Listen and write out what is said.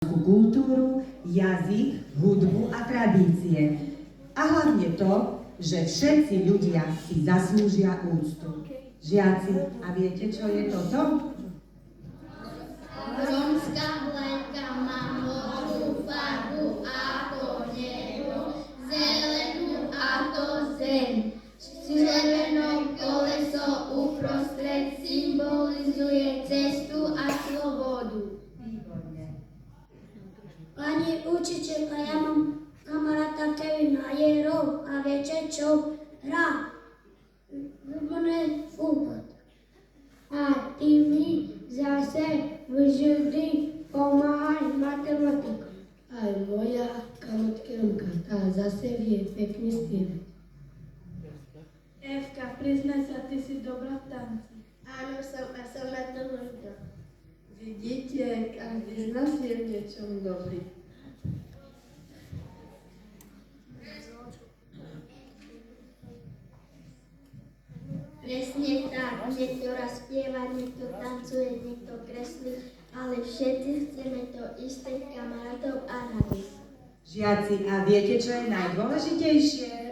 kultúru, jazyk, hudbu a tradície. A hlavne to, že všetci ľudia si zaslúžia úctu. Žiaci, a viete, čo je toto? Rómska vlajka má modrú farbu ako nebo, zelenú ako zem. Červené koleso uprostred symbolizuje cestu a slobodu. Výborne. Pani učiteľka, ja mám kamaráta Kevina, je Róm a viete čo? Hrá ľubné futbal. A ty mi zase vždy pomáhaj matematiku. Aj moja kamotka, tá zase vie pekne spievať. Evka, priznaj sa, ty si dobrá v tanci. Áno, som na to hrdá. Vidíte, každý z nás je v niečom dobrý. Presne tak, niekto raz spieva, niekto tancuje, niekto kreslí, ale všetci chceme to isté, kamarátov a radosť. Žiaci, a viete, čo je najdôležitejšie?